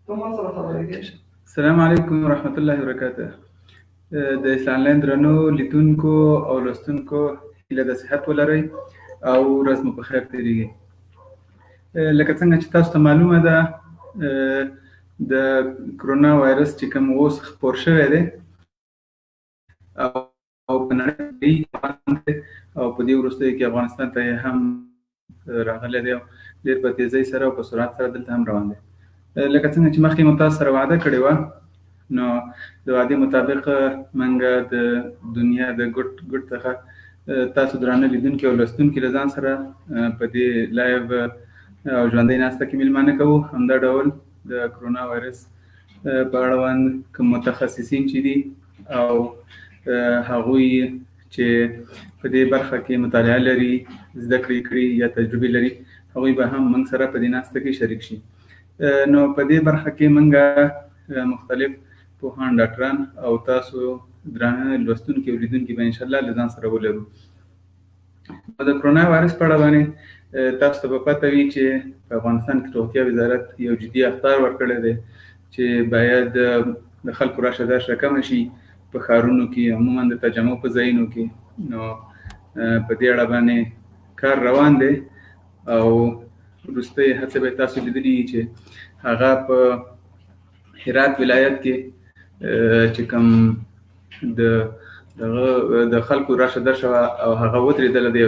السلام علیکم ورحمت الله وبرکاته. د اسلام درنو لیدونکو او لوستونکو هیله د صحت ولرئ او ورځ مو په خیر تیریږي. لکه څنګه چې تاسو ته معلومه ده، د کرونا وایرس چې کوم اوس خپور شوی دی او په نړۍ او په دې وروستیو کې افغانستان ته هم راغلی دی، ډېر په تیزۍ سره او په سرعت سره دلته هم روان دی. لکه څنګه چې مخکې مو تاسو سره وعده کړې وه، نو د وعدې مطابق منګه د دنیا د ګوټ څخه تاسو درانه لیدونکي او لوستونکي له ځان سره په دې لایو او ژوندۍ ناسته کې میلمانه کوو. همدا ډول د کرونا وایرس په اړوند کوم متخصصین چې دي او هغوی چې په دې برخه کې مطالعه لري، زده کړې کړي یا تجربې لري، هغوی به هم موږ سره په دې ناسته کې شریک شي. نو په دې برخه کې موږ مختلف پوهان، ډاکټران او تاسو درانه لوستونکي او لیدونکي به انشاءالله له ځان سره ولرو. د کرونا وایرس په اړه باندې تاسو ته به پته وي چې په افغانستان کې روغتیا وزارت یو جدي اخطار ورکړی دی چې باید د خلکو راشه درشه کمه شي په ښارونو کې، عموما د تجمع په ځایونو کې. نو په دې اړه باندې کار روان دی او وروستۍ هڅه به تاسو لیدلي چې هغه په هرات ولایت کې چې کوم د خلکو راشه درشه او هغه ودرېدله دی.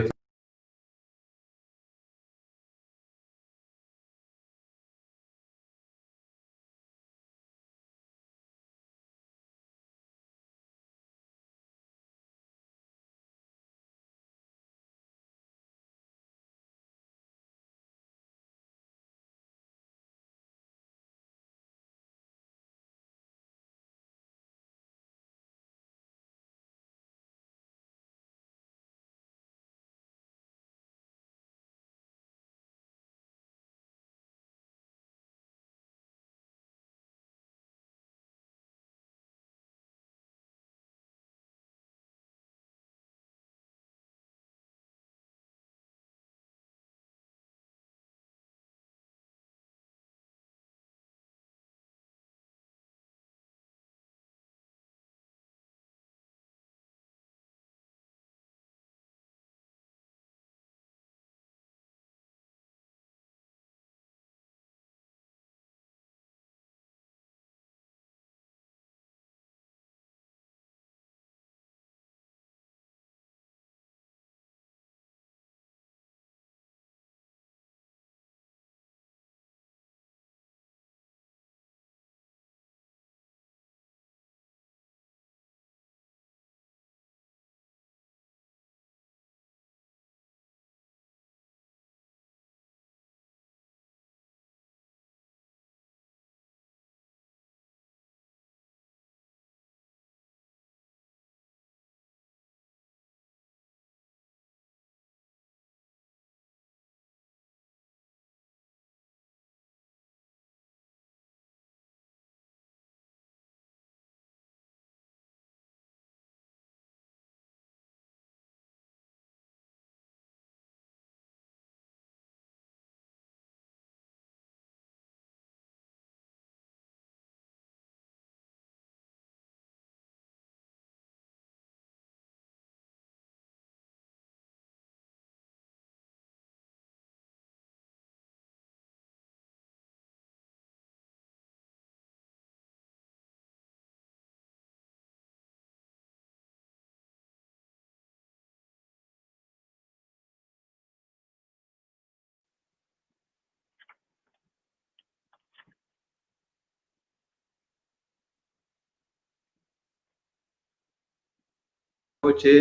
چې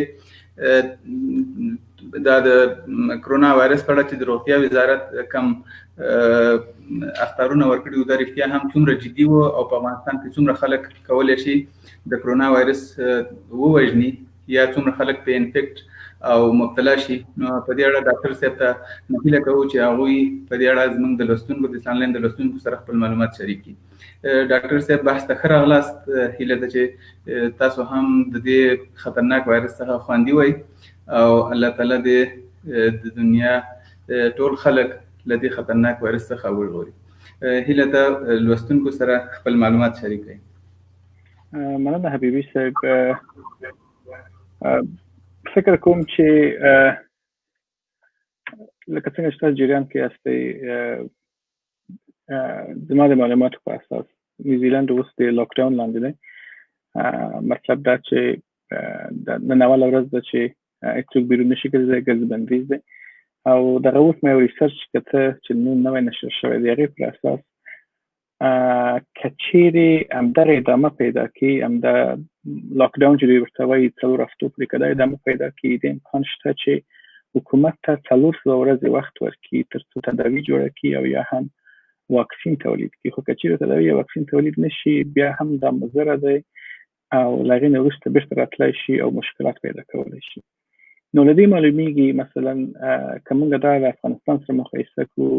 دا د کرونا وایرس په اړه چې د روغتیا وزارت کم اخطارونه ورکړي وو، دا رښتیا هم څومره جدي وو او په افغانستان کې څومره خلک کولی شي د کرونا وایرس ووژني یا څومره خلک په انفیکټ او مبتلا شي. نو په دې اړه ډاکټر صاحب ته هیله کوو چې هغوی په دې اړه زموږ د لوستونکو د آنلاین د لوستونکو سره خپل معلومات شریک کړي. ډاکټر صاحب بحث ته ښه راغلاست. هیله ده چې تاسو هم د دې خطرناک وایرس څخه خوندي وئ او الله تعالی دې د دنیا ټول خلک له دې خطرناک وایرس څخه وژغوري. هیله ده لوستونکو سره خپل معلومات شریک کړئ. مننه حبیبي صاحب. فکر کوم چې لکه څنګه چې تاسو جریان کې یاستئ، زما د معلوماتو په اساس نیوزیلند اوس د لاک ډاون لاندې دی. مطلب دا چې نن اوله ورځ ده چې هیڅوک بیرون نشي ګرځېدلی، ګرځ بندیز دی. او دغه اوس مې یو ریسرچ کته چې نوی نشر شوی دی، هغې پر اساس که چیرې همدغه ادامه پیدا کړي، همدا لاک ډاون چې دوی ورته وایي 4 هفتو پورې که دا ادامه پیدا کړي، د امکان شته چې حکومت ته 400 ورځې وخت ورکړي تر څو تداوي جوړه کړي او یا هم واکسین تولید کړي. خو که چیرې تداوي یا واکسین تولید نشي، بیا هم دا مضره دی او له هغې نه وروسته بېرته راتلی شي او مشکلات پیدا کولی شي. نو له دې معلومیږي مثلا که موږ دا د افغانستان سره مقایسه کړو،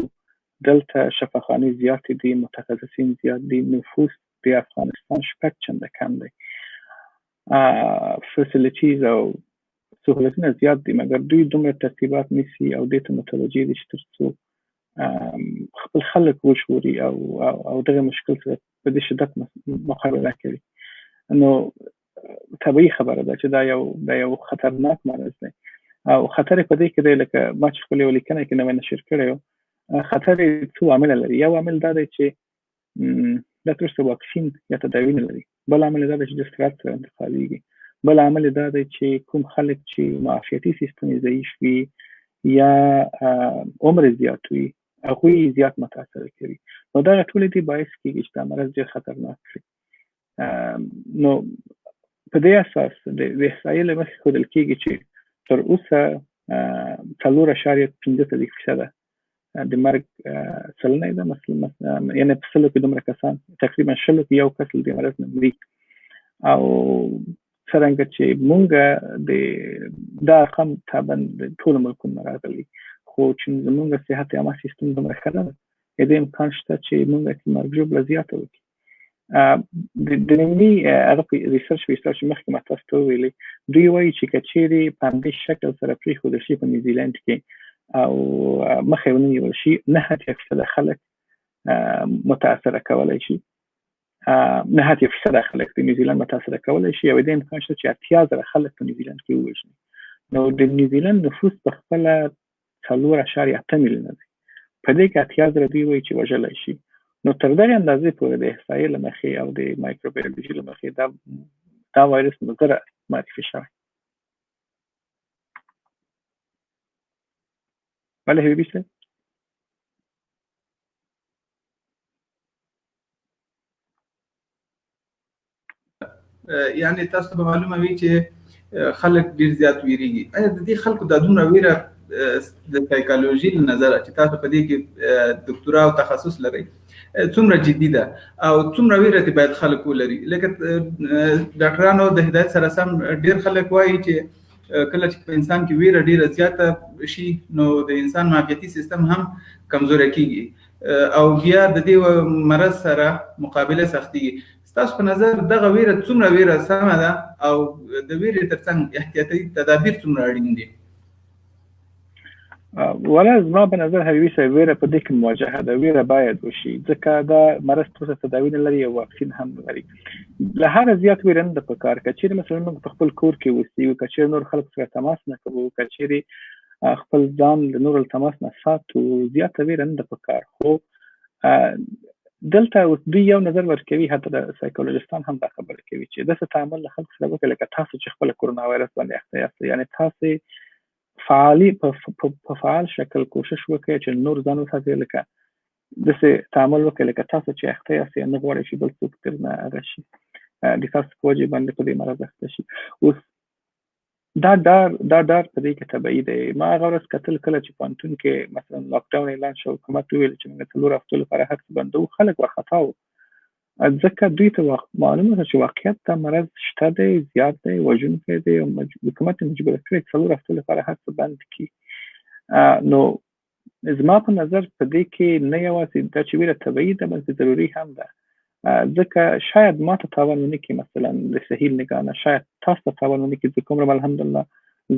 دلته شفاخانې زیاتې دي، متخصصین زیات دي، نفوس د افغانستان 6 چنده کم دی، فسیلیټیز او سهولتونه زیات دي، مګر دوی دومره ترتیبات نیسي او دې ته متوجه دي چې تر څو خپل خلک وژغوري او دغه مشکل سره په دې شدت مقابله کوي. نو طبیعي خبره ده چې دا یو خطرناک مرض دی او خطر په دې کې دی، لکه ما چې خپل یو لیکنه کې نوی نشر کړی و، خطر څو عامل لري. یو عامل دا دی چې دا تر اوسه واکسین یا تداوی نه لري. بل عامل دا دی چې د سرعت سره انتقالېږي. بل عامل دا دی چې کوم خلک چې معافیتي سیستم یې ضعیف وي یا عمر زیات وي، هغوی زیات متاثره کوي. نو دغه ټولې دي باعث کېږي چې دا مرض ډېر خطرناک کړي. نو په دې اساس د احصایې له مخې ښودل کېږي چې تر اوسه 4.5% د مرګ سلنه ده، یعنې په 100 کې دومره کسان، تقریبا 100 کې یو کس له دې مرض نه مري. او څرنګه چې مونږ دا رقم طبعا د ټولو ملکونو نه راغلي، خو چې زمونږ صحت عامه سیستم دومره ښه نه ده، د امکان شته چې مونږ مرګ ژوبله زیاته وکړي. د نیمګړي هغه ریسرچ چې مخکې ما تاسو ته وویلې، دوی وایي چې که چیرې په همدې شکل سره پرېښودل شي په نیوزیلند کې او مخه یې ونیول شي، 9% خلک متاثره کولی شي. 9% خلک د نیوزیلند متاثره کولی شي او د امکان شته چې 80,000 خلک په نیوزیلند کې ووژني. نو د نیوزیلند نفوس په خپله 4.8 میلیونه دی، په دې کې 80,000 دوی وایي چې وژلی شي. نو تر دغه اندازې پورې د احصایې له مخې او د مایکروبیولوژي له مخې دا وایرس مضره معرفي شوی. بله حبیبي صاحب. یعنې تاسو ته به معلومه وي چې خلک ډېر زیات ویریږي. آیا د دې خلکو دا دومره ویره د سایکالوژي له نظره چې تاسو په دې کې دکتورا او تخصص لرئ څومره جدي ده او څومره ویره دې باید خلک ولري؟ لکه ډاکټرانو د هدایت سره سم ډېر خلک وایي چې کله چې په انسان کې ویره ډېره زیاته شي نو د انسان معافیتي سیستم هم کمزوری کېږي او بیا د دې مرض سره مقابله سختېږي. ستاسو په نظر دغه ویره څومره ویره سمه ده او د ویرې ترڅنګ احتیاطي تدابیر څومره اړین دي؟ ولا زما په نظر حبیبي صاحب ویره په دې کې مواجهه ده. ویره باید وشي ځکه دا مرض تر تداوی نه لري او واکسین هم لري. له هغه زیات ویره نه ده پکار. که چیرې مثلا موږ په خپل کور کې اوسو، که چیرې نور خلک سره تماس نه کوو، که چیرې خپل ځان له نورو تماس نه ساتو، زیاته ویره نه ده پکار. خو دلته دوی یو نظر ورکوي، حتی د سایکولوژیستان هم دا خبره کوي چې داسې تعامل له خلکو سره وکړئ لکه تاسو چې خپله کرونا وایرس باندې اخته یاست. یعنې تاسې په فعال شکل کوشش وکړئ چې نور ځان وساتئ، لکه داسې تعامل وکړئ لکه تاسو چې اخته یاست یا نه غواړئ چې بل څوک درنه راشي د تاسو په وجې باندې په دې مرض اخته شي. اوس دا ډار په دې کې طبیعي دی. ما هغه ورځ کتل کله چې پوهنتون کې مثلا لاک ډاون اعلان شو، حکومت وویل چې موږ 4 هفتو لپاره هر څه بندوو، خلک وارخطا وو ځکه دوی ته معلومه ده چې واقعیت دا مرض شته دی، زیات دی، وژونکی دی او حکومت یې مجبور کړی 4 هفتو لپاره هر څه بند کړي. نو زما په نظر په دې کې نه یوازې دا چې ویره طبیعي ده بلکې ضروري هم ده، ځکه شاید ما ته تاوان ونه کړي، مثلا د صحیح نگاه نه شاید تاسو ته تاوان ونه کړي ځکه عمر الحمدلله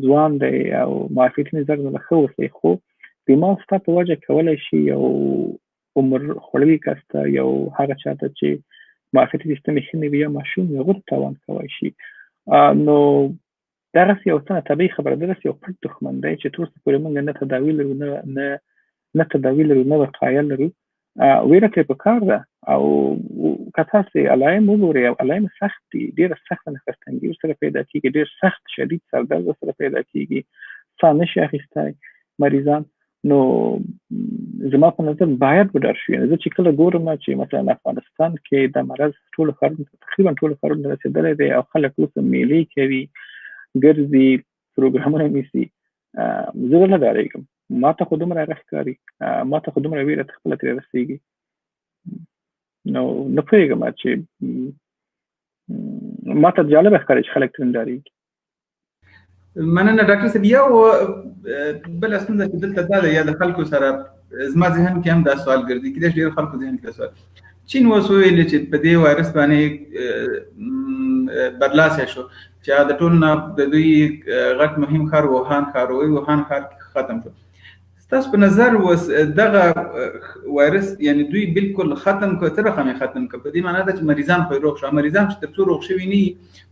ځوان دی او معافیتي نظر نه ښه اوسئ، خو بیما ستا په وجه کولی شي یو عمر خړلي کس ته یو هغه چاته چې معافیتي سیستم یې ښه نه وي یا ماشوم وي هغه ته تاوان کولی شي. نو دغسې یو څه طبیعي خبره ده، داسې یو پټ دښمن دی چې تر اوسه پورې موږ نه تداوي لرو نه تداوي لرو نه وقایه لرو. ویره ترې پکار ده او که تاسې علایم وګورئ او علایم سخت دي، ډېره سخته نفس‌تنګي ورسره پیدا کېږي، ډېر سخت شدید سردرد ورسره پیدا کېږي، ساه نشي اخیستی مریضان. نو زما په نظر باید وډار شو. زه چې کله ګورم چې مثلا افغانستان کې د مرض ټولو ښارونو تقریبا ټولو ښارونو ته رسېدلی دی او خلک اوس میلې کوي، ګرځي، پروګرامونه نیسي، زه نه ډارېږم. ما ته خو دومره هغه ښکاري، ما ته خو دومره ویره خپله ترې رسېږي. نو نه پوهېږم چې ما ته جالبه ښکاري چې خلک ترې ډارېږي. مننه ډاکټر صاحب. یو بله ستونزه چې دلته دا ده، یا د خلکو سره زما ذهن کې هم دا سوال ګرځي، کېدای شي ډېر خلکو ذهن کې دا سوال چین اوس وویلې چې په دې وایرس باندې برلاسي شو چې د ټول نه د دوی غټ مهم ښار ووهان ښار وایي، ووهان ښار ختم شو. ستاسو په نظر اوس دغه وایرس یعنی دوی بالکل ختم کړ، څه رقم یې ختم کړ؟ په دې معنا ده چې مریضان خو روغ شو، مریضان چې تر څو روغ شوي نه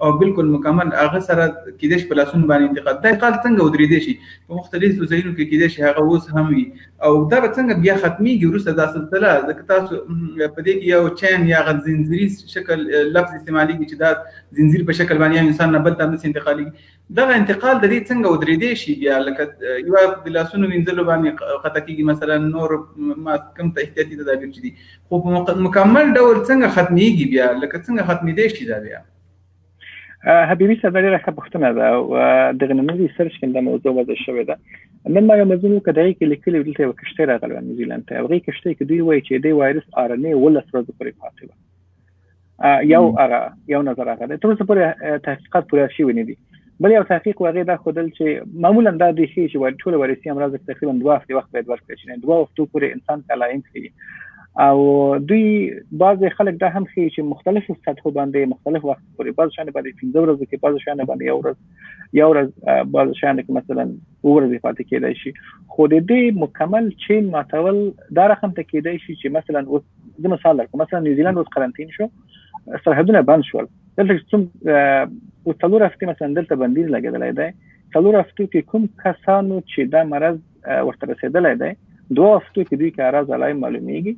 او بالکل مکمل هغه سره کېدای شي په لاسونو باندې انتقال دا انتقال څنګه ودرېدی شي په مختلفو ځایونو کې کېدای شي هغه اوس هم وي او دا به څنګه بیا ختمیږي وروسته دا سلسله؟ ځکه تاسو په دې کې یو چین یا غږ زنځیري شکل لفظ استعمالېږي چې دا زنځیر په شکل باندې یو انسان نه بل ته همداسې انتقالېږي. دغه انتقال د دې څنګه ودرېدی شي بیا؟ لکه یوه د لاسونو وینځلو باندې خطا کېږي مثلا، نور ما کوم ته احتیاطي تدابیر چې دي، خو په مکمل ډول څنګه ختمیږي بیا؟ لکه څنګه ختمېدی شي دا بیا؟ حبیبي صاحب ډېره ښه پوښتنه ده او دغه ننني ریسرچ کې دا موضوع وضع شوې ده. نن ما یو مضمون وکړ، دغې کې لیکلي دلته یوه کښتۍ راغلې وه نیوزیلند ته، هغې کښتۍ کې دوی وایي چې دې وایرس RNA 11 ورځو پورې پاتې وه. یو نظر هغه دی، تر اوسه پورې تحقیقات پوره شوي نه دي. بل یو تحقیق هغې دا ښودل چې معمولا دا دوی ښیي چې ټول وایرسي امراض تقریبا 2 هفتې وخت باید ورکړی شي، 2 هفتو پورې انسان ته علائم ښیي. او دوی بعضې خلک دا هم ښیي چې مختلفو سطحو باندې مختلف وخت پورې، بعض شیانو باندې 15 ورځو کې، بعض شیانو باندې یو ورځ، بعض شیانو کې مثلا 2 ورځې پاتې کېدای شي. خو د دې مکمل چین ماتول دا رقم ته کېدای شي چې مثلا اوس زه مثال درکړم، مثلا نیوزیلند اوس قرنطین شو، سرحدونه بند شول، دلته اوس 4 هفتې مثلا دلته بندیز لګېدلی دی. 4 هفتو کې کوم کسانو چې دا مرض ورته رسېدلی دی، 2 هفتو کې دوی کې اعراض علائم معلومیږي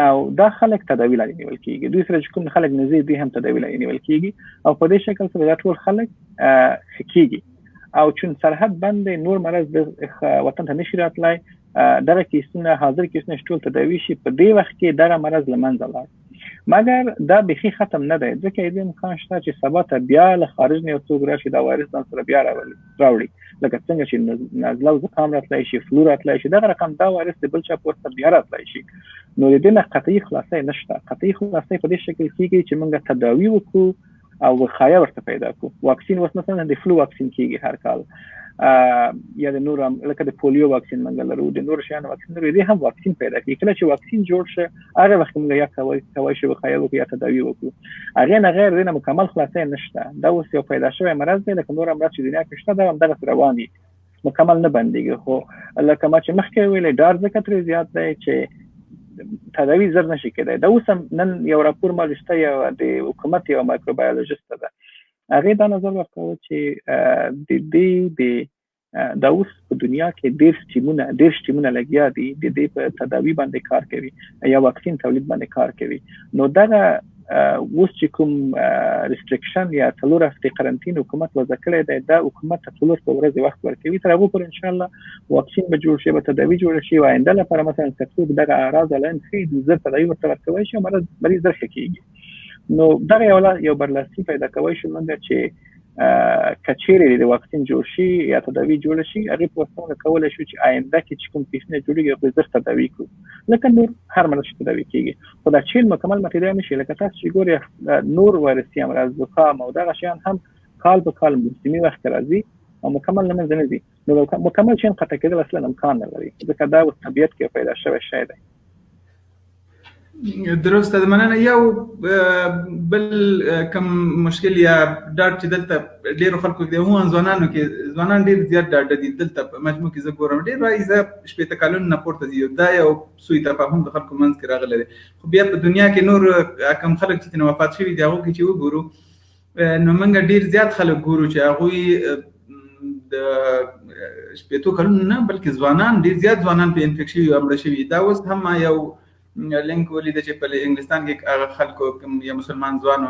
او دا خلک تداوی لاندې نیول کېږي. دوی سره چې کوم خلک نږدې دوی هم تداوی لاندې نیول کېږي او په دې شکل سره دا ټول خلک ښه کېږي. او چون سرحد بند دی، نور مرض وطن ته نشي راتلی، دغه کیسونه حاضر کیسونه ټول تداوی شي، په دې وخت کې دغه مرض له منځه لاړ. مګر دا بیخي ختم نه دی، ځکه دې امکان شته چې سبا ته بیا له خارج نه یو څوک راشي دا وایرس ځان سره بیا راوړي، لکه څنګه چې نزله او زکام راتلی شي، فلو راتلی شي، دغه رقم دا وایرس د بل چا په ورته بیا راتلی شي. نو د دې نه قطعي خلاصی نشته. قطعي خلاصی په دې شکل کېږي چې موږ تداوی وکړو او وقایه ورته پیدا کړو. واکسین اوس مثلا د فلو واکسین کېږي هر کال، یا د نور لکه د پولیو واکسین موږ لرو، د نور شیانو واکسین لرو، دې هم واکسین پیدا کېږي. کله چې واکسین جوړ شي هغه وخت موږ یا کولی شو وقایه وکړو یا تداوی وکړو. هغې نه غیر دې نه مکمل خلاصی نشته. دا اوس یو پیدا شوی مرض دی، لکه نور امراض چې دنیا کې شته دا همدغسې روان دي، مکمل نه بندېږي. خو لکه ما چې مخکې ویلې ډار ځکه ترې زیات دی چې تداوی زر نشي کېدی. دا اوس هم نن یو راپور ما لوسته، یو د حکومت یو مایکروبایولوژیسته ده، هغې دا نظر ورکوه چې دا اوس په دنیا کې 10 ټیمونه لګیا دي د دې په تداوی باندې کار کوي یا واکسین تولید باندې کار کوي. نو دغه اوس چې کوم ریستریکشن یا 4 هفتې قرنطین حکومت وضع کړی دی، دا حکومت ته 4 ورځې وخت ورکوي، تر هغو پورې انشاءالله واکسین به جوړ شي، به تداوی جوړه شي او آینده لپاره مثلا که څوک دغه اعراض علائم ښیي زر تداوی ورته ورکوی شي او مریض زر ښه کېږي. نو دغه یو برلاسي پیدا کوی شو موږ چې که چیرې د واکسین جوړ شي یا تداوی جوړه شي، هغې په واسطه موږ کولی شو چې آینده کې چې کوم کیسونه جوړېږي هغوی زر تداوی کړو، لکه نور هر مرض چې تداوی کېږي. خو دا چین مکمل ماتېدی نه شي. لکه تاسو چې ګورئ نور وایرسي امراض، زکام او دغه شیان هم کال په کال موسمي وخت راځي او مکمل له منځه نه ځي. نو مکمل چین قطع کېدل اصلا امکان نه لري، ځکه دا اوس طبیعت کې پیدا شوی شی دی. درسته د مننه. یو بل کم مشکل یا ډاډ چې دلته ډیرو خلکو کې هو ځوانانو کې ځوانان ډیر زیات ډاډ دي دلته په مجموع کې زه ګورم ډیر وایي زه شپېته کلونو نه پورته دي. دا یو سوء تفاهم د خلکو منځ کې راغلی دی. خو بیا په دنیا کې نور کم خلک چې ترې وفات شوي دي هغو کې چې وګورو نو موږ ډیر زیات خلک ګورو چې هغوی د شپېتو کلونو نه بلکې ځوانان ډیر زیات ځوانان په انفیکټ شوي او مړه شوي. دا اوس هم یو لینک ولید چې په انګلستان کې هغه خلکو کوم یا مسلمان ځوان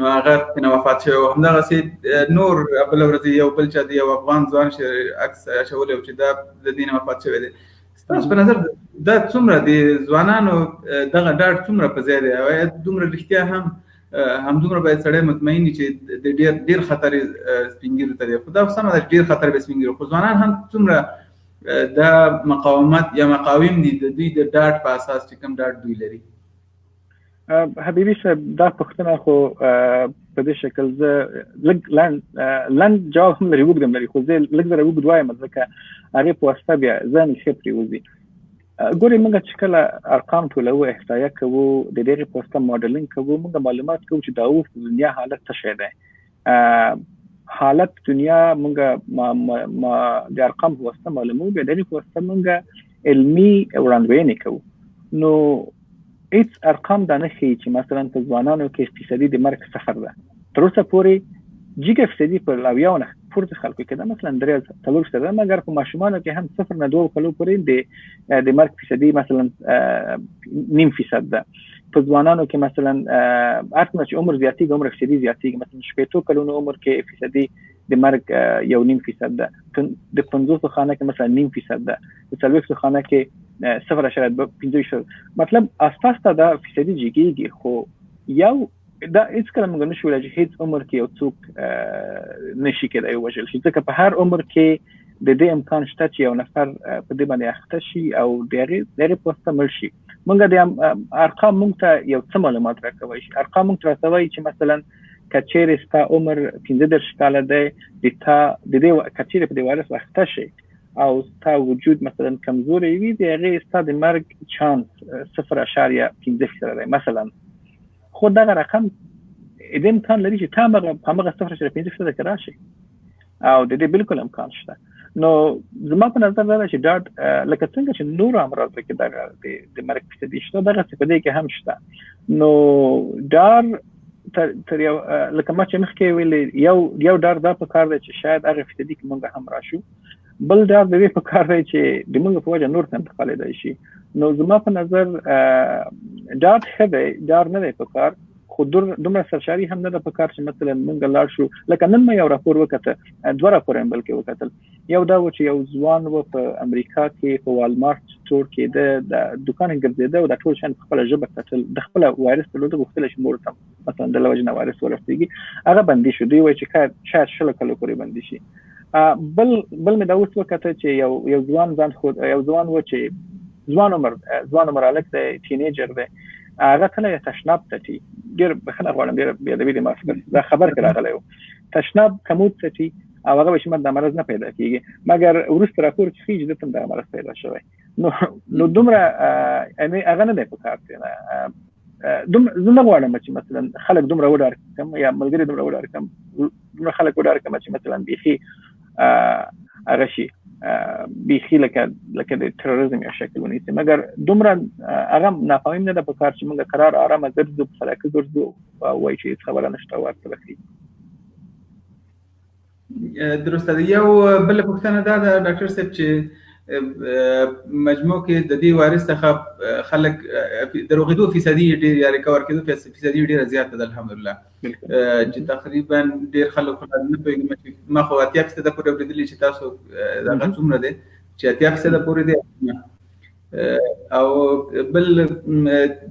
نو هغه په وفات شوی او همدغسې نور بله ورځ یو بل چا د یو افغان ځوان چې عکس اچولی او چې دا د دې نه وفات شوی دی. ستاسو په نظر دا څومره د ځوانانو دغه ډاډ څومره په ځای دی او دومره رښتیا همدومره باید سړی مطمئن وي چې د ډېر خطر سپین ږیرو ته دی؟ خو دا سمه ده ډېر خطر به سپین ږیرو، خو ځوانان هم څومره دا مقاومت یا مقاوم دي د دوی د ډاډ په اساس چې کوم ډاډ دوی لري؟ حبیبي صاحب دا پوښتنه خو په دې شکل زه لږ لنډ جواب هم لري، اوږد هم لري، خو زه لږ زره اوږد وایم ځکه هغې په واسطه بیا ذهن یې ښه پرېوځي. ګورئ موږ چې کله ارقام ټولوو، احصایه کوو، د دغې په واسطه ماډلینګ کوو، موږ معلومات کوو چې دا اوس د دنیا حالت څه شی دی. حالت دنیا موږ د ارقام په واسطه معلوموو، بیا د هغې په واسطه موږ علمي وړاندوینې کوو. نو هیڅ ارقام دا نه ښیي چې مثلا په ځوانانو کې فیصدي د مرګ صفر ده. تر اوسه پورې جګه فیصدي په 90 نه پورته خلکو کې ده، مثلا 3-4 ده، مګر په ماشومانو کې هم 0 نه 2 کلو پورې د مرګ فیصدي مثلا 0.5% ده. په ځوانانو کې مثلا هر څومره چې عمر زیاتېږي عمر فیصدي زیاتېږي، مثلا 80 کلونو عمر کې فیصدي د مرګ 1.5% ده، د 50 خانه کې مثلا 0.5% ده، د 40 خانه کې 0.5%. مطلب اساس ته دا فیصدي جګېږي، خو یو دا هیڅ کله موږ نشو ویلی چې هیڅ عمر کې یو څوک نشي کېدای ووژل شي، ځکه په هر عمر کې د دې امکان شته چې یو نفر په دې باندې اخته شي او د هغې په واسطه مړ شي. موږ د ارقام موږ ته یو څه معلومات راکوی شي. ارقام موږ ته راکوی چې مثلا که چیرې ستا عمر 15 کاله دی، د دې که چیرې په دې وایرس اخته شي او ستا وجود مثلا کمزوری وي، د هغې ستا د مرګ چانس 0.15% دی مثلا. خو دغه رقم د امکان لري چې تا په همغه 0.15% کې راشي او د دې بالکل امکان شته. نو زما په نظر دا ده چې ډاډ لکه څنګه چې نور امراضو کې دغه د مرګ فیصدي شته، دغسې په دې کې هم شته. نو ډار تر یو لکه ما چې مخکې ویلې یو ډار دا په کار دی چې شاید هغه فیصدي کې موږ هم راشو، بل ډار د دې په کار دی چې د موږ په وجه نور ته انتقالېدای شي. نو زما په نظر ډاډ ښه دی، ډار نه دی په کار، خو دومره سرشاري هم نه ده په کار چې مثلا موږ لاړ شو. لکه نن مې یو راپور وکته، 2 راپور هم بلکې وکتل. یو دا و چې یو ځوان و په امریکا کې په والمارت سټور کې د دوکان ګرځېده او دا ټول شیان په خپله ژبه کتل، د خپله وایرس درلوده، غوښتله چې مور ته مثلا د له وجې نه وایرس ورسېږي، هغه بندي شو. دوی وایي چې شاید 20 کلو پورې بندي شي. بل مې دا اوس وکته چې یو ځوان و چې ځوان عمر هلک دی، ټینیجر دی، هغه کله یې تشناب څټي، ډېر بخښنه غواړم، ډېر بېادبي دې معاف کړئ، دا خبر کې راغلی و، تشناب کمود څټي او هغه وایي چې ما دا مرض نه پیدا کېږي، مګر وروسته راپور چې ښیي چې ده ته هم دغه مرض پیدا شوی. نو دومره هغه نه دی په کار دی. زه نه غواړم چې مثلا خلک دومره وډار کړم یا ملګري دومره وډار کړم، دومره خلک وډار کړم چې مثلا بیخي هغه شي، بیخي لکه د تروریزم یو شکل ونیسي، مګر دومره هغه نافهمیم نه ده په کار چې موږ قرار آرامه ګرځو، په سلکه ګرځو، وایي چې هېڅ خبره نشته او ورته بخي. درسته ده. یو بله پوښتنه دا ده ډاکټر صاحب چې مجموع کې د دې وایرس څخه خلک د روغېدو فیصدي ډېر یا ریکور کېدو فیصدي ډېره زیاته ده الحمدلله، چې تقریبا ډېر خلک خو نه پوهېږم چې ما خو 80% پورې اورېدلي چې تاسو هغه څومره دی چې 80% پورې دی. او بل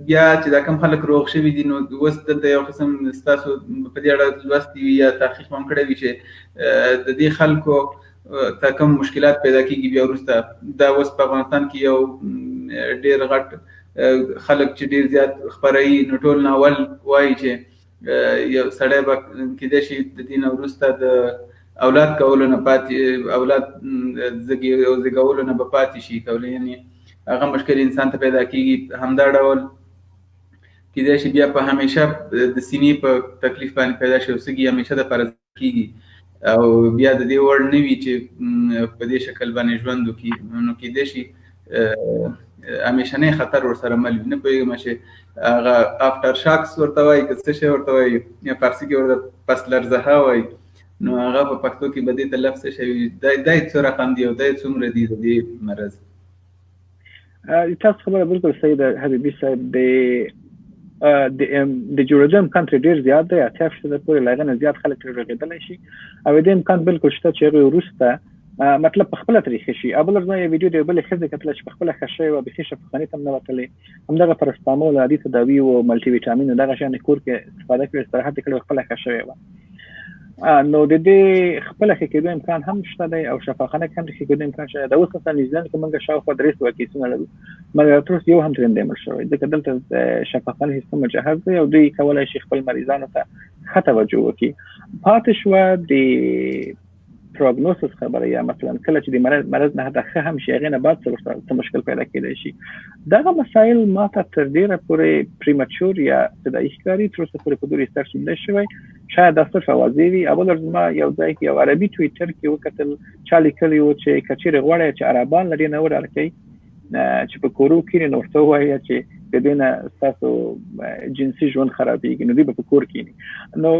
بیا چې دا کوم خلک روغ شوي دي، نو اوس دلته یو قسم ستاسو په دې اړه لوستي وي یا تحقیق هم کړی وي چې د دې خلکو ته کوم مشکلات پیدا کېږي بیا وروسته. دا اوس په افغانستان کې یو ډېر غټ خلک چې ډېر زیات خپروي، نو ټول ناول وایي چې یو سړی به کېدای شي د دې نه وروسته د اولاد کولو نه پاتې، اولاد زېږولو نه به پاتې شي کولی، یعنې هغه مشکل انسان ته پیدا کیږي. همدا ډول کېدای شي بیا په همیشه د سینې په تکلیف باندې پیدا شي او سږي همیشه د پرز کیږي او بیا د دې وړ نه وي چې په دې شکل باندې ژوند وکړي، نو کېدای شي همیشنی خطر ورسره مل وي. نه پوهېږم چې هغه آفټر شاکس ورته وایي که څه شی ورته وایي، یا فارسي کې ورته پس لرزهه وایي، نو هغه په پښتو کې به دې ته لفظ څه شی وي. دا څو رقم دی او دا څومره دی د دې مرض؟ تاسو خبره بالکل صحیح ده حبیبي صاحب. د جوړېدو امکان ترې ډېر زیات دی، 80% پورې له هغه نه زیات خلک ترې رغېدلی شي او د دې امکان بالکل شته چې هغوی وروسته مطلب په خپله ترې ښه شي. او بله ورځ ما یو ویډیو د یوې بلې ښځې کتله چې په خپله ښه شوې وه، بیخي شفاخانې ته هم نه وتلې، همدغه پرسټامول عادي تداوي و، ملټي ویټامین و، دغه شیان یې کور کې استفاده کړې، استراحت یې کړی، خپله ښه شوې وه. نو د دې خپله ښه کېدو امکان هم شته دی او شفاخانه کې هم د ښه کېدو امکان شته دی. اوس مثلا نیوزیلند کې موږ شاوخوا 300 کیسونه لرو، مګر تر اوسه یو هم ترې نه دی مړ شوی، ځکه دلته شفاخانه سیستم مجهز دی او دوی کولی شي خپل مریضانو ته ښه توجه وکړي. پاتې شوه د پروګنوسس خبره، یا مثلا کله چې د مرض نه حتی ښه هم شي، هغې نه بعد څه مشکل پیدا کېدی شي. دغه مسایل ما ته تر ډېره پورې پریمچور یا ابتدایي ښکاري، تر اوسه پورې په دوی ریسرچ نه دی شوی. شاید دا صرف اوازې وي. اول ورځ ما یو ځای کې یو عربي ټویټر کې وکتل، چا لیکلي و چې که چېرې غواړئ چې عربان له دې نه وډار کوئ چې په کورو کښېني، نو ورته ووایه چې د دې نه ستاسو جنسي ژوند خرابېږي، نو دوی به په کور کښېني. نو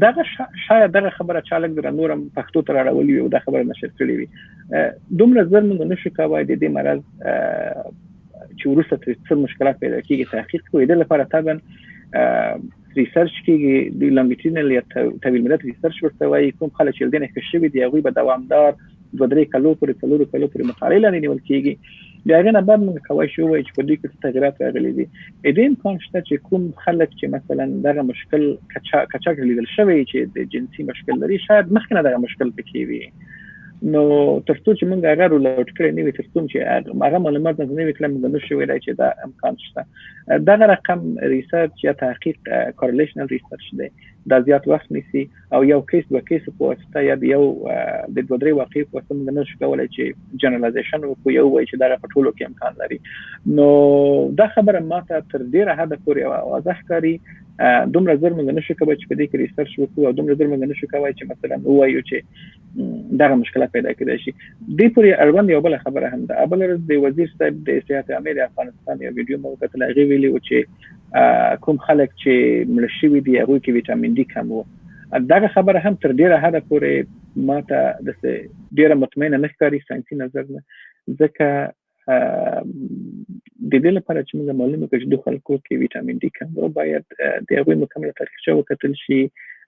دغه شاید دغه خبره چا لږ دره نور هم پښتو ته راړولې وي او دا خبره نشر کړې وي. دومره زر موږ نشو کولی د دې مرض چې وروسته ترې څه مشکلات پیدا کېږي تحقیق کړو. د دې لپاره طبعا ریسرچ کېږي، د لانګیټیونل یا طویل مدت ریسرچ ورته وایي. کوم خلک چې له دې نه ښه شوي دي، هغوی به دوامدار 2-3 کلو پورې 4 کلو پورې مطالعې لاندې نیول کېږي. د هغې نه بعد موږ کولی شو ووایو چې په دوی کې څه تغیرات راغلي دي. د دې امکان شته چې کوم خلک چې مثلا دغه مشکل کچاک لیدل شوی چې د جنسي مشکل لري، شاید مخکې نه دغه مشکل پکې وي. نو تر څو چې موږ هغه رولوټ کړی نه وي، تر څو چې هغه معلومات نه وي کله موږ نشو ویلی چې دا امکان شته. دغه رقم ریسرچ یا تحقیق کورلیشنل ریسرچ دی، دا زیات وخت نیسي او یو کیس دوه کیس په واسطه یا د یو د 2-3 واقعې په واسطه موږ نشو کولی چې جنرالایزیشن وکړو، یو وایي چې دغه په ټولو کې امکان لري. نو دا خبره ما ته تر ډېره حده پورې واضح ښکاري. دومره زر موږ نشو کولی چې په دې کې ریسرچ وکړو او دومره زر موږ نشو کولی چې مثلا ووایو چې دغه مشکلات پیدا کېدای شي. دې پورې اړوند یو بله خبره هم ده. بله ورځ د وزیر صاحب د صحت عامې د افغانستان یو ویډیو مې وکتل، هغې ویلي و چې کوم خلک چې مړه شوي دي هغوی کې ویټامین ډي کم و. دغه خبره هم تر ډېره حده پورې ما ته داسې ډېره مطمئنه نه ښکاري ساینسي نظر نه، ځکه د دې لپاره چې موږ معلومه کړو چې د خلکو کې ویټامین ډي کم و، باید د هغوی مکمله تاریخچه وکتل شي،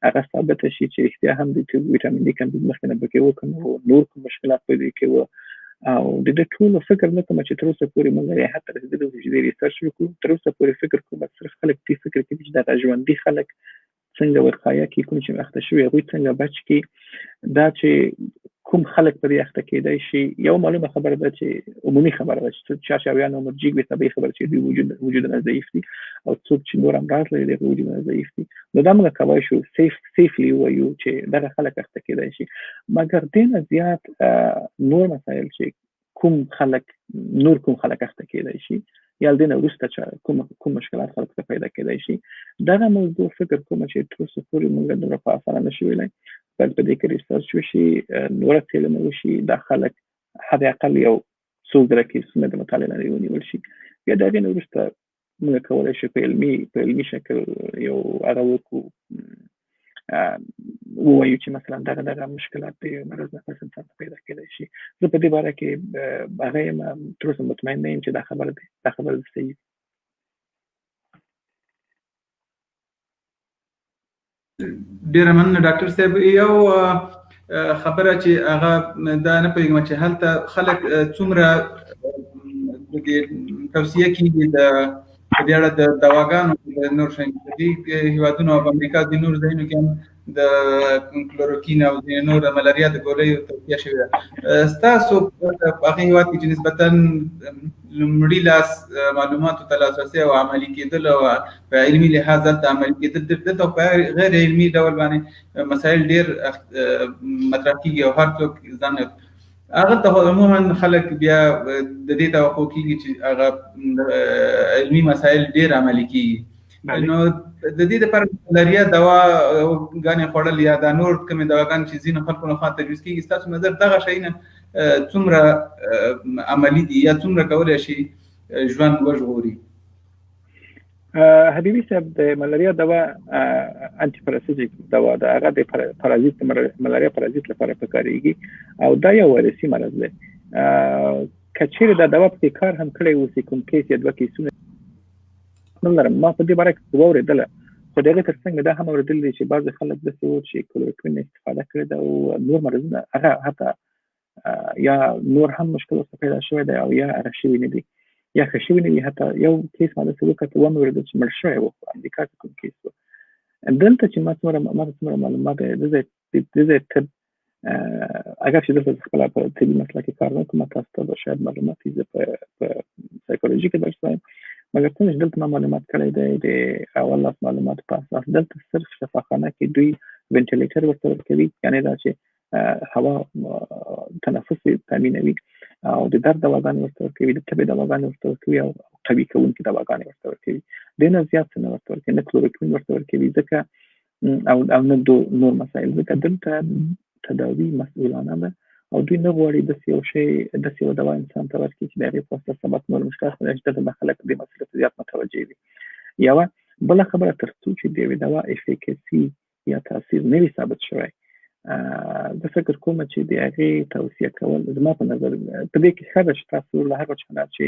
هغه ثابته شي چې رښتیا هم د ویټامین ډي کمبود مخکې نه پکې و که نه و، نور کوم مشکلات پیدا کې و. او د دې ټولو فکر نه کوم چې تر اوسه پورې موږ یې حتی رسېدلي چې د ریسرچ وکړو. تر اوسه پورې فکر کوم صرف خلک دې فکر کوي چې دغه ژوندي خلک څنګه وقایه کړي، کوم چې اخته شوي هغوی څنګه بچ کړي. دا چې کوم خلک په دې اخته کېدای شي، یو معلومه خبره ده چې عمومي خبره ده چې 40 عمر جیګ وي، طبیعي خبره چې دوی وجود نه ضعیف دي او څوک چې نور امراض لري د وجود نه ضعیف دي. نو دا موږ کولی شو سیفلی ووایو چې دغه خلک اخته کېدای شي. مګر دې نه زیات نور مسایل چې کوم خلک اخته کېدای شي یا دې نه وروسته کوم مشکلات خلکو ته پیدا کېدای شي، دغه موضوع فکر کوم چې تر اوسه پورې موږ دومره په اسانه نشو ویلی. باید په دې کې ریسرچ وشي، نوره څېړنه وشي، دا خلک حد اقل یو څو زره کیسونه د مطالعې لاندې ونیول شي. بیا د هغې نه وروسته موږ کولی شو په علمي شکل یو هغه وکړو، ووایو چې مثلا دغه مشکلات د مرض نه پس انسان ته پیدا کېدای شي. زه په دې باره کې هغه یم تر اوسه مطمئن نه یم چې دا خبره صحیح ده. ډېره مننه ډاکټر صاحب. یو خبره چې هغه دا نه پوهېږم چې هلته خلک څومره توصیه کېږي په دې اړه د دواګانو د نور شیانو په دې هېوادونو او په امریکا د نور ځایونو کې هم د کلوروکین او د نور ملاریا د ګولیو توصیه شوې ده. ستاسو په هغه هېواد کې چې نسبتاً لومړي لاس معلوماتو ته لاسرسی او عملي کېدل او په علمي لحاظ هلته عملي کېدل، دلته په غیر علمي ډول باندې مسایل ډېر مطرح کېږي او هر څوک ځان هغه ته عموما خلک بیا د دې توقع کیږي چې هغه علمي مسایل ډیر عملي کیږي. نو د دې لپاره ملاریا دوا غانې خوړل یا د نور کوم دواګان چې ځینې خلکو نه خاطر تجویز کیږي، تاسو نظر دغه شی نه څومره عملی دي یا څومره کولای شي ژوند وژغوري؟ حبیبي صاحب د ملاریا دوا انټي پارازیټیک دوا ده، هغه د پارازیت ملاریا پارازیت لپاره پکارېږي او دا یو ویروسي مرض دی. کچېرې دا دوا په کار هم کړی اوسې کوم کیس یا دوه کیسونه نه لرم، ما په دې باره کې واورېدله، خو د هغې تر څنګ دا هم اورېدلی دی چې بعضې خلک داسې وو چې کلوروکوین استفاده کړې ده او نور مرضونه هغه حتی یا نور هم مشکل ورته پیدا شوی دی او یا هغه شوي نه دي یا ښه شوي نه وي. حتی یو کیس ما داسې وکتل ومې اورېدل چې مړ شوی و، په امریکا کې کوم کیس و. دلته چې ما څومره معلومات د ځای طب اگر چې دلته خپله په طبي مسله کې کار نه کوم، تاسو ته به شاید معلومات وي، زه په سایکولوژي کې درس وایم، مګر څنګه چې دلته ما معلومات کړی دی د اول لاس معلوماتو په اساس دلته صرف شفاخانه کې دوی وینټیلیټر ورته ورکوي، یعنې دا چې هوا تنفس تامینوي او د درد دواګانې ورته ورکوي، د تبې دواګانې ورته ورکوي او قوي کوونکي دواګانې ورته ورکوي. دې نه زیات څه نه ورته ورکوي، نه کلوروکوین ورته ورکوي ځکه او نه نور مسایل، ځکه دلته تداوي مسؤلانه ده او دوی نه غواړي داسې یو شی داسې یو دوا انسان ته ورکړي چې د هغې په واسطه سبب نور مشکلات پیدا شي، دلته خلک دې مسلې ته زیات متوجه وي. یوه بله خبره، تر څو چې د یوې دوا افیکاسي یا تاثیر نه وي ثابت شوی، زه فکر کوم چې د هغې توصیه کول زما په نظر په دې کې ښه ده چې تاسو له هغه چا نه چې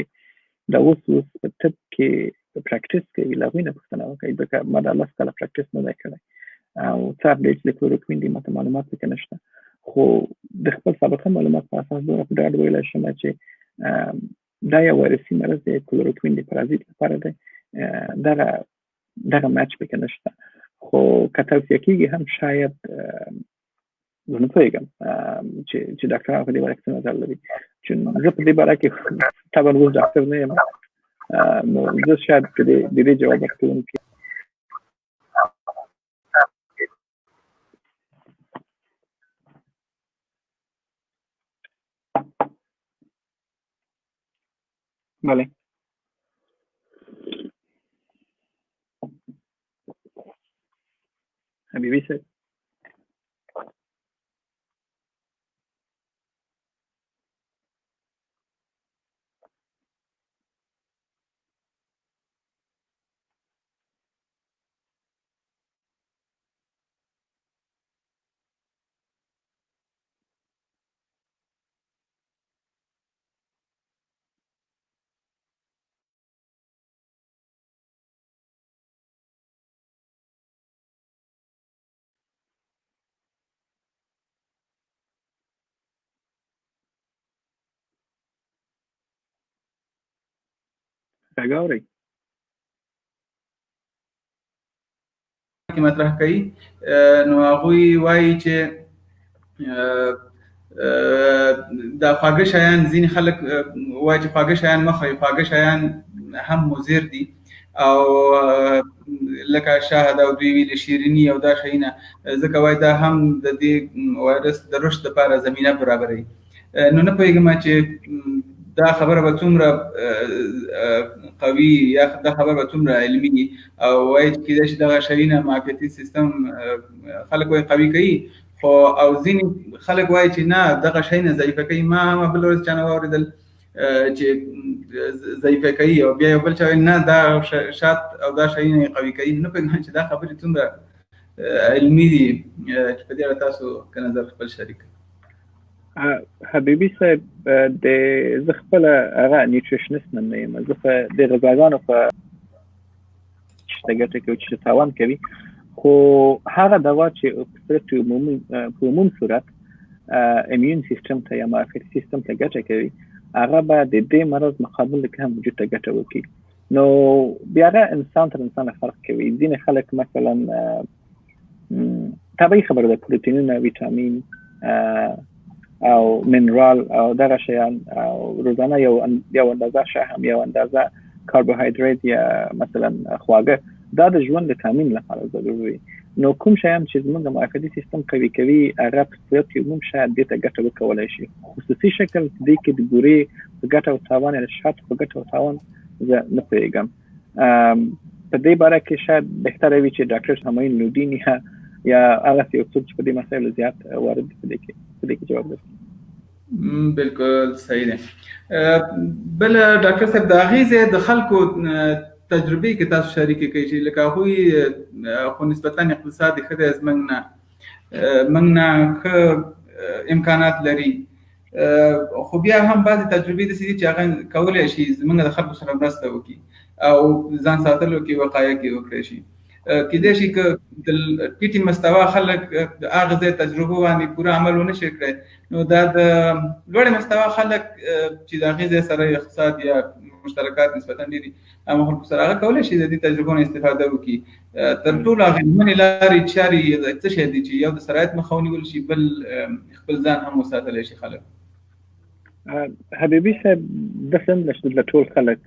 دا اوس په طب کې په پراکټس کوي له هغوی نه پوښتنه وکړئ، ځکه ما دا 10 کاله پراکټس نه دی کړی او څه اپډیټ د کلوروکوین دي ماته معلومات پکې نشته، خو د خپل سابقه معلومات په اساس دومره په ډاډ ویلی شم چې دا یو ویروسي مرض دی، کلوروکوین د پارازیت لپاره دی، دغه میچ پکې نشته. خو که توصیه کېږي هم شاید زه نه پوهېږم چې ډاکټران په دې باره کې څه نظر لري، چې زه په دې باره کې طبعا اوس ډاکټر نه یم، نو زه شاید د دې جواب ورکوونکی بله. حبیبي صاحب راګورئ کې مطرح کوي، نو هغوی وایي چې دا خواږه شیان، ځینې خلک وایي چې خواږه شیان مه خورئ، خواږه شیان هم مضر دي او لکه شهد او دوی ویلي شیریني او دا شیونه، ځکه وایي دا هم د دې وایرس د رشد لپاره زمینه برابروي. نو نه پوهېږم چې دا خبره به څومره قوي یا دا خبره به څومره علمي او وایي چې کېدای شي دغه شیونه معافیتي سیستم خلک وایي قوي کوي، خو او ځینې خلک وایي چې نه دغه شی نه ضعیفه کوي. ما هم بله ورځ چا نه واورېدل چې ضعیفه کوي او بیا یو بل چا وایي نه دا شات او دا شیونه یې قوي کوي. نه پوهېږم چې دا خبرې څومره علمي دي، چې په دې اړه تاسو که نظر خپل شریک. حبیبي صاحب زه خپله هغه نیوټریشنست نه یم، زه د غذاګانو په چې ګټه کوي چې تاوان کوي، خو هغه دوا چې په عموم صورت امیون سیستم ته یا معافیتي سیستم ته ګټه کوي، هغه به د دې مرض مقابل کې هم وجود ته ګټه وکړي. نو بیا هغه انسان تر انسان فرق کوي. ځینې خلک مثلا طبیعي خبره ده، پروتینونه، ویټامین او منرال او دغه شیان او روزانه یو اندازه شحم، یو اندازه کاربوهایدریت یا مثلا خواږه، دا د ژوند د تامین لپاره ضروري. نو کوم شیان چې زموږ معافیتي سیستم قوي کوي هغه په صورت کې موږ شاید دې ته ګټه وکولای شي. خصوصي شکل دې کې د ګورې په ګټه او تاوان یا شات په ګټه او تاوان زه نه پوهېږم. په دې باره کې شاید بهتره وي چې ډاکټر سامعین لودین یا هغه یو څوک چې په دې مسایلو زیات وارد په دې کې جواب ورکړي. بالکل صحیح دی. بل ډاکټر صاحب د اغیزې د خلکو تجربې کې تاسو شریک کوي چې لکه هغوی خو نسبتا اقتصادي ښه دی موږ نه ښه امکانات لري خو بیا هم بعضې تجربې داسې دي چې هغه کولی شي زموږ د خلکو سره مرسته وکړي او ځان ساتلو کې وقایه کې وکړی شي. کېدای شي که د ټیټې مستوا خلک هغه ځای تجربو باندې پوره عمل ونه شي کړی نو دا د لوړې مستوا خلک چې د هغې ځای سره اقتصاد یا مشترکات نسبتا ډېري عامو خلکو سره هغه کولی شي د دې تجربو نه استفاده وکړي. تر ټولو اغېزمنې لارې چارې څه شی دي چې یو د سرایت مخه ونیول شي بل خپل ځان هم وساتلی شي خلک؟ حبیبي صاحب داسې هم نشته چې ټول خلک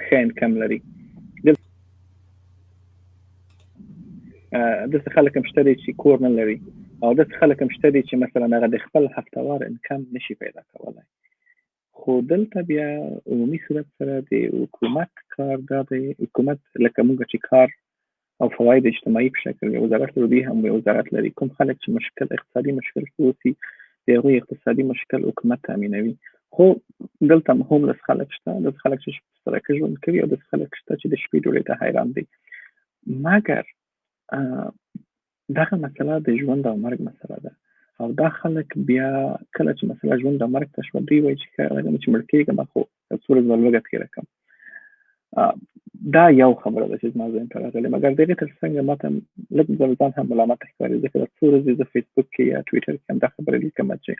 ښه انکم لري. داسې خلک هم شته دي چې کور نه لري او داسې خلک هم شته دي چې مثلا هغه د خپل هفتهوار انکم نشي پیدا کولی. خو دلته بیا عمومي صورت سره د حکومت کار دا دی، حکومت لکه موږ چې کار او فواید اجتماعي په شکل یو وزارت لري هم یو وزارت لري. کوم خلک چې مشکل اقتصادي مشکل اوسي د هغوی اقتصادي مشکل حکومت تامینوي. خو دلته هم هوملس خلک شته، داسې خلک چې سرکه ژوند کوي او داسې خلک شته چې د شپې ډوډۍ ته حیران دي. مګر دغه مسله د ژوند او مرګ مسله ده او دا خلک بیا کله چې مسله ژوند او مرګ ته شوه دوی وایي چې مړ کېږم خو یو څو ورځې به لوږه تېره کړم. دا یو خبره ده چې زما ذهن ته راغلې. مګر د هغې تر څنګ ما ته لږ ځان هم ملامته ښکاري ځکه دا څو ورځې زه فیسبوک کې یا ټویټر کې هم دا خبره لیکم چې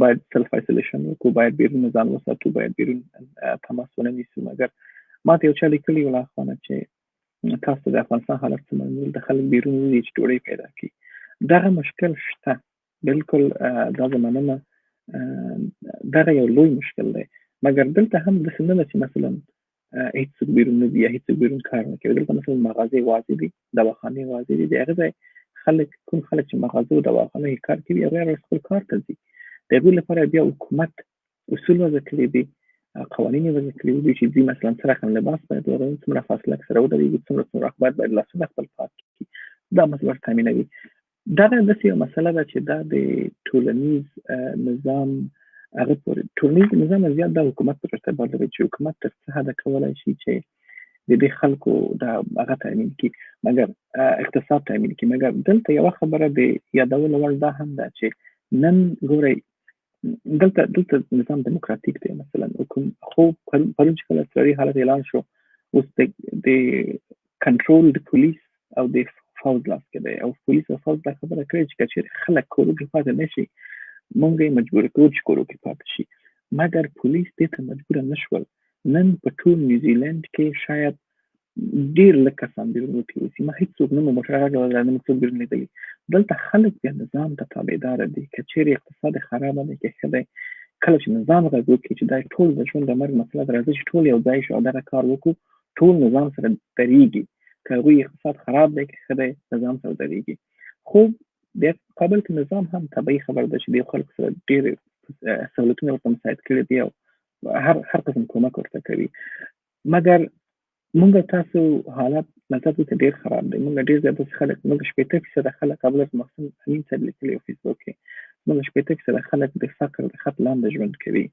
باید سلف آیسولیشن وکړو، باید بیرون ځان وساتو، باید بیرون تماس ونه نیسو. مګر ما ته یو چا لیکلي وو لاخوانه چې تاسو د افغانستان حالت څه معلومول د خلک بیرون وځي چې ډوډۍ پیدا کړي. دغه مشکل شته، بالکل دا زه منمه، دغه یو لوی مشکل دی. مګر دلته هم داسې نه ده چې مثلا هیڅوک بیرون نه ځي یا هیڅوک بیرون کار نه کوي. دلته مثلا مغازې واضح دي، دواخانې واضح دي. د هغې ځای خلک کوم خلک چې مغازو او دواخانو کې کار کوي هغوی خپل کار ته ځي. د هغوی لپاره بیا حکومت اصول وضع کړي دي، قوانین یې وضع کړي دي چې دوی مثلا څه رقم لباس باید واغوندي، څومره فاصله سره ودرېږي، څومره وخت باید لاسونه خپل پاک کړي. دا مسله ورته تامینوي. دغه داسې یو مسله ده چې دا د ټولنیز نظام هغه پورې ټولنیز نظام زیات دا حکومت په ارتباط لري چې حکومت تر څه حده کولی شي چې د دې خلکو دا هغه تامین کړي، مګر اقتصاد تامین کړي. مګر دلته یوه خبره د یادولو وړ دا هم ده چې نن ګورئ دلته نظام دیموکراتیک دی. مثلا خو پرون چې کله اضطراري حالت اعلان شو اوس د کنټرول د پولیس او د فوز لاس کې دی او پولیس او فوز دا خبره کړې چې که چېرې خلک کورو کې پاتې نه شي موږ یې مجبور کړو چې کورو کې پاتې شي. مګر پولیس دې ته مجبوره نه شول. نن په ټول نیوزیلینډ کې شاید ډېر لږ کسان بیرون وتلي اوسي. ما هېڅوک نه مو موټر غږ اورېدلی، نه مو څوک بیرون لیدلي. دلته خلک بیا نظام ته تابعداره دي. که چېرې اقتصاد خرابه دی که ښه دی، کله چې نظام غږ وکړي چې دا ټول د ژوند د مرګ مسله ده، راځي چې ټول یو ځای شو او دغه کار وکړو، ټول نظام سره درېږي. که هغوی اقتصاد خراب دی که ښه دی نظام سره درېږي. خو د کابل کې نظام هم طبیعي خبر ده چې د خلکو سره ډېرې سهولتونه ورته مساعد کړي دي او هر قسم کومک ورته کوي. مګر موږ تاسو حالات نظر ته ډېر خراب دی. موږ ډېر زیات خلک، موږ 80% خلک کابل کې محسن امین صاحب لیکلي او فیسبوک کې موږ 80% خلک د فقر د خط لاندې ژوند کوي.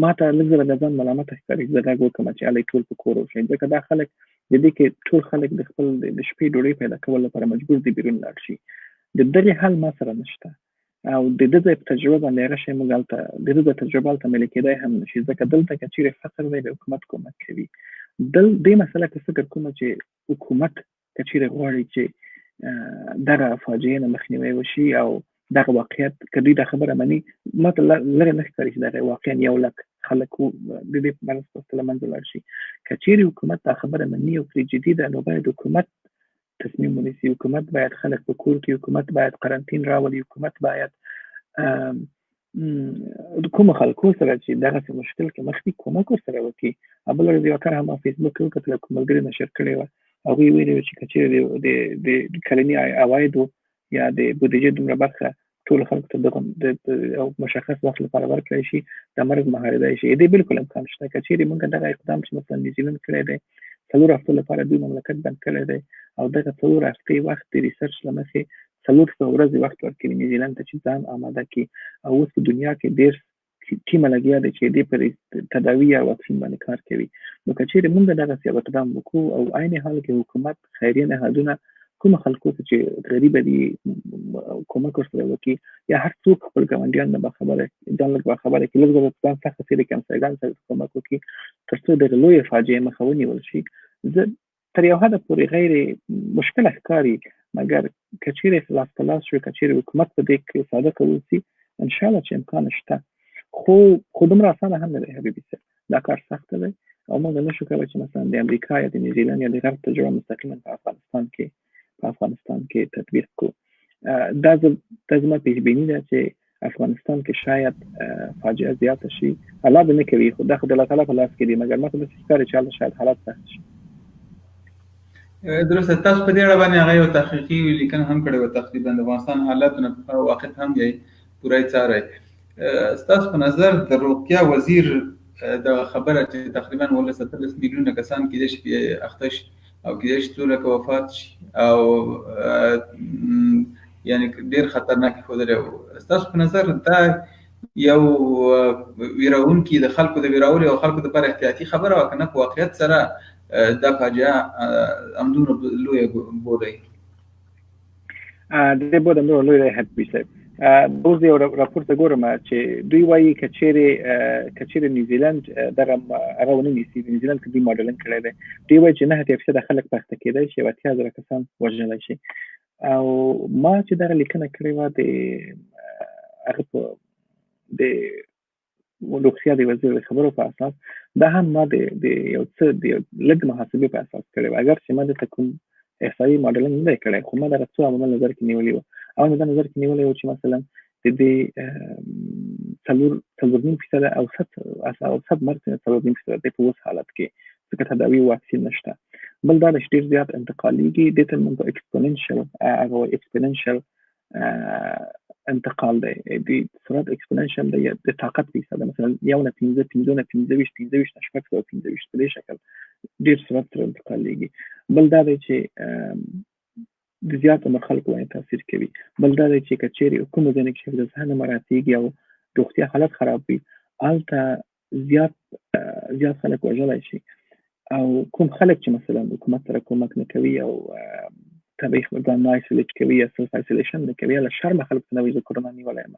ما ته لږ زره د ځان ملامته ښکاري زه غږ وکړم چې هلئ ټول په کور اوسئ، ځکه دا خلک د دې کې ټول خلک د خپل د شپې ډوډۍ پیدا کولو لپاره مجبور دي بیرون لاړ شي. د دغې حل ما سره نشته او د ده ځای په تجربه باندې هغه شی موږ هلته د ده د تجربه هلته عملي کېدی هم نه شي، ځکه دلته که چېرې فقر دی د حکومت کومک کوي. دې مسله کې فکر کومه چې حکومت که چېرې غواړي چې دغه فاجعې نه مخنیوی وشي او دغه واقعیت که دوی دا خبره مني، ما ته لرې نه ښکاري چې دغه واقعا 1 لک خلک د دې په مرسته ورته له منځه لاړ شي. که چېرې حکومت دا خبره مني او پرې جدي ده نو باید حکومت تصمیم ونیسي. حکومت باید خلک په کور کې، حکومت باید قرنطین راولي، حکومت باید کومو خلکو سره چې دغسې مشکل کې مخ دي کومک ورسره وکړي. بله ورځ یوه کار هم فیسبوک کې وکتله، کوم ملګري نشر کړې وه هغوی ویلي چې که چیرې د کلني عوایدو یا د بودیجې دومره برخه ټول خلکو ته د مشخص وخت لپاره ورکړی شي د مرګ مهاردی شي. دې بالکل امکان شته. که چیرې موږ دغه اقدام چې مثلا نیوزیلند کړی دی 4 هفتو لپاره دوی مملکت بند کړی دی او دغه 4 هفتې وخت د ریسرچ له مخې 400 ورځې وخت ورکړي نیوزیلند ته چې ځان آماده کړي او اوس په دنیا کې ډېر ټیمه لګیا دی چې دې پر تداوي یا واکسین باندې کار کوي. نو که چیرې موږ دغسې یو اقدام وکړو او عین حال کې حکومت خیریه نهادونه کوم خلکو ته چې غریب دي کومک ورسره وکړي یا هر څوک خپل ګاونډیان نه باخبره ځان لږ باخبره کړي لږ ځان څخه څه د همسایګانو سره کومک وکړي تر څو دغه لویې فاجعې مخه ونیول شي. زه تر یو حده پورې غیر مشکله ښکاري مګر که چیرې لاس په لاس شو که چیرې حکومت په دې کې صادق واوسي انشاءالله چې امکان شته خو دومره اسانه هم نه دی حبیبي صاحب. دا کار سخت دی او موږ نشو کولی چې مثلا د امریکا یا د نیوزیلند یا د غرب تجربه مستقیما په افغانستان کې تطبیق کو. دا زما پیشبیني ده چې افغانستان کې شاید فاجعه زیاته شي. الله به نه کوي خو دا خو د الله تعالی په لاس کې دي مګر ما ته داسې ښکاري چې هلته شاید حالات سخت شي. درسته. تاسو په دې اړه باندې هغه یو تحقیقي لیکنه هم کړې وه تقریبا د افغانستان حالاتونه واقعیت هم یې پوره څارئ. ستاسو په نظر د روغتیا وزیر د خبره چې تقریبا 17 میلیونه کسان کېدای شي پې اخته شي او کېدای شي 2 لکه وفات شي او یعنی ډېر خطرناک ښودلی و. ستاسو په نظر دا یو ویرونکي د خلکو د ویرولو او خلکو دپاره احتیاطي خبره وه که نه په واقعیت سره دا فاجعه همدومره لویه بولئ؟ د دې بود همدومره لوی دی حبیبي صاحب. اوس یو راپور ته ګورم چې دوی وایي که چیرې نیوزیلند دغه هغه ونه نیسي د نیوزیلند کې دوی ماډلنګ کړی دی دوی وایي چې 9% خلک په اخته کېدی شي او 80,000 کسان وژنلی شي. او ما چې دغه لیکنه کړې وه د هغه په د روغتیا د وزیر د خبرو په اساس دا هم ما د یو څه د لږ محاسبې په اساس کړې وه اگر چې ما دلته کوم احصایي ماډلنګ نه دی کړی خو ما دغه څو عموما نظر کې نیولي وه او مې دا نظر کې نیولی و چې مثلا د دې 4.5% او 100 مرګ 4.5% دی په اوس حالت کې ځکه تداوي واکسین نشته. بل دا چې ډېر زیات انتقالېږي دې ته موږ اکسپوننشل انتقال دی د سرعت اکسپوننشل دی د طاقت فیصده مثلا 1 نه 15 15 نه 25 نه 25 په دې شکل ډېر سرعت سره انتقالېږي. بل دا دی چې د زیات عمر خلکو باندې تاثیر کوي. بل دا دی چې که چیرې کومو ځایونو کې حفظ الصحه نه مراعاتېږي او روغتیا حالت خراب وي هلته زیات خلک وژلی شي او کوم خلک چې مثلا حکومت سره کومک نه کوي او طبیعي ځان نه ایسولیټ کوي یا سلف ایسولیشن نه کوي له شرمه خلکو ته نه وایي زه کرونا نیولی یم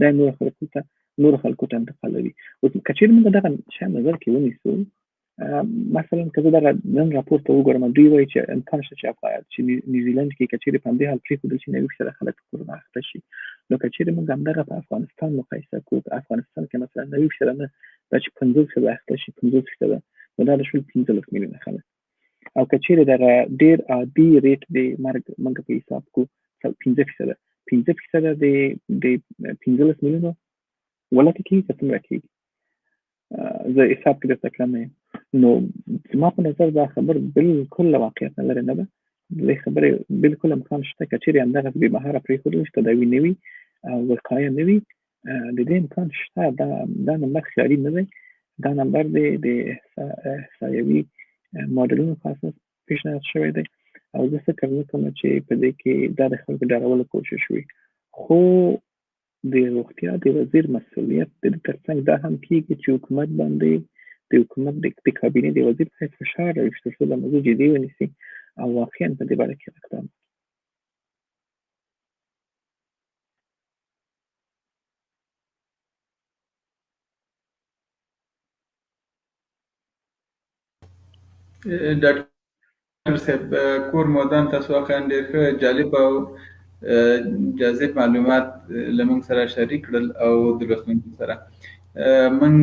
دا نورو خلکو ته انتقالوي. اوس که چیرې موږ دغه شیان نظر کې ونیسو مثلا که زه دغه نن راپور ته وګورم دوی وایي چې امکان شته چې نیوزیلند کې که چیرې په همدې حال پرېښودل شي 90% خلک په کرونا اخته شي. نو که چیرې موږ همدغه په افغانستان مقایسه کړو په افغانستان کې مثلا 90% نه دا چې 50% اخته شي 50% نو دا شول 15 میلیونه خلک او که چیرې دغه ډېر عادي ریټ د مرګ موږ په حساب کړو 15% د 15 میلیونو ولکه کېږي که څومره کېږي زه حساب کې درته کړم نه یم. نو زما په نظر دا خبر بالکل له واقعیت نه لرې نه ده. د دې خبرې بالکل امکان شته که چیرې همدغه بېمهاره پرېښودل شي تداوي نه وي او وقایه نه وي د دې امکان شته. دا نمبر خیالي نه دی دا نمبر د احصایوي ماډلونو په اساس پیشنهاد شوی دی او زه فکر نه کوم چې په دې کې دا د خلکو ډارولو کوشش وي. خو د روغتیا د وزیر مسؤلیت د دې ترڅنګ دا هم کېږي چې حکومت باندې د حکومت د کابینې د وزیر صاحب فشار راوړي تر څو دا موضوع جدي ونیسي او واقعا په دې باره کې اقدام وکړي. ډاکټر صاحب کور مودان تاسو واقعا ډېر ښه جالب او جاذب معلومات له موږ سره شریک کړل او د لوستونکو سره موږ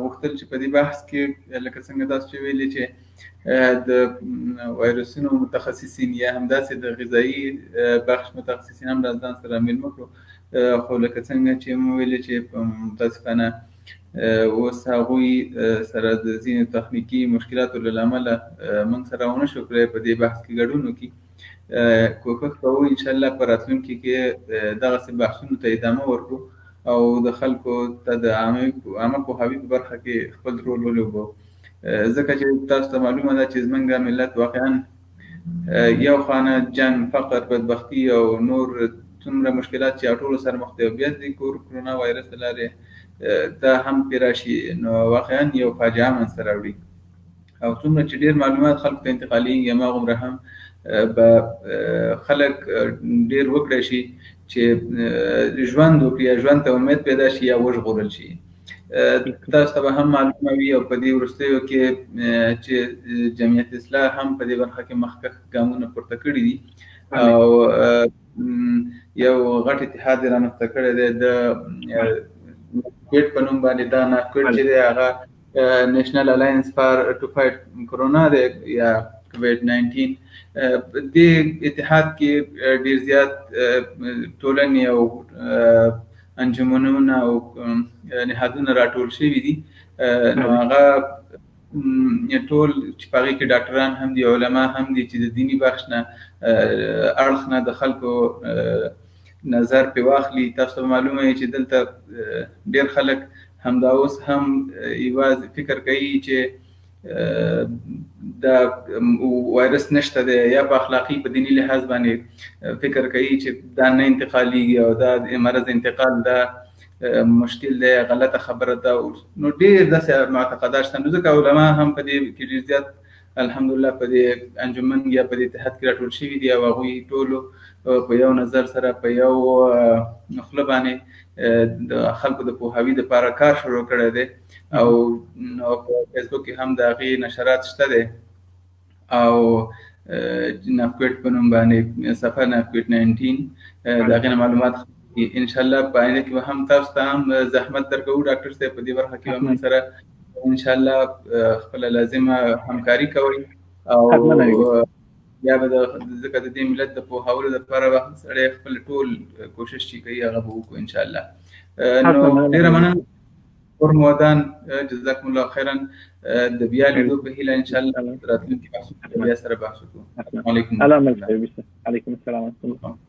غوښتل چې په دې بحث کې لکه څنګه تاسو چې ویلي چې د وایرسونو متخصصین یا همداسې د غذایي بخش متخصصین هم له ځان سره مېلمه کړو خو لکه څنګه چې مو ویلي چې متاسفانه اوس هغوی سره د ځینو تخنیکي مشکلاتو له امله موږ سره ونه شو کړی په دې بحث کې ګډون وکړي. کوښښ کوو ان شاء الله په راتلونکي کې دغسې بحثونو ته ادامه ورکړو او د خلکو ته د عامه پوهاوي په برخه کې خپل رول ولوبو، ځکه چې تاسو ته معلومه ده چې زموږ ملت واقعا یو خانه جنګ، فقر، بدبختي او نور څومره مشکلات چې ټولو سره مخ دي، بیا د کرونا وایرس له لارې دا هم پرې راشي، نو واقعا یو فاجعه منځته راوړي. او څومره چې ډېر معلومات خلکو ته انتقالېږي هماغومره هم به خلک ډېر وکړی شي چې ژوند وکړي، یا ژوند ته امید پیدا شي، یا وژغورل شي. تاسو ته به هم معلومه وي او په دې وروستیو کې چې جمعیت اصلاح هم په دې برخه کې مخکښ ګامونه پورته کړي دي او یو غټ اتحاد یې رامنځته کړی دی د کویډ په نوم باندې. دا کویډ چې دی هغه نیشنل الاینس ټو فایټ کرونا دی یا کوویډ-19. دې اتحاد کې ډېر زیات ټولنې او انجمنونه او نهادونه راټول شوي دي. نو هغه ټول چې په هغې کې ډاکټران هم دي، علما هم دي چې د دیني بخش نه اړخ نه د خلکو نظر پرې واخلي. تاسو ته معلومه وي چې دلته ډېر خلک همدا اوس هم یوازې فکر کوي چې دا وایرس نشته دی، یا په اخلاقي په دیني لحاظ باندې فکر کوي چې دا نه انتقالېږي او دا مرض انتقال دا مشکل دی، غلطه خبره ده. نو ډېر داسې معتقدات شته. نو ځکه علما هم په دې کې ډېر زیات الحمدلله په دې انجمن یا په دې اتحاد کې راټول شوي دي او هغوی ټولو په یو نظر سره په یو خوله باندې د خلکو د پوهاوي دپاره کار شروع کړی دی او په فیسبوک کې هم د هغې نشرات شته دی او نافکویډ په نوم باندې صفحه نافکویډ-19 د هغې نه معلومات ان شاء الله په آینده کې به هم تاسو ته هم زحمت درکوو. ډاکټر صاحب په دې برخه کې به موږ سره ان شاء الله خپله لازمه همکاري کوئ او بیا به ځکه د دې ملت د پوهولو دپاره به سړی خپل ټول کوشش چې کوي هغه به وکړو ان شاء الله. نو ډېره مننه ودان، جزاکم الله خیرا. د بیا لیدو په هیله ان شاء الله راتلونکي بحثونه بیا سره بحث وکړو. السلام علیکم. علیکم السلام.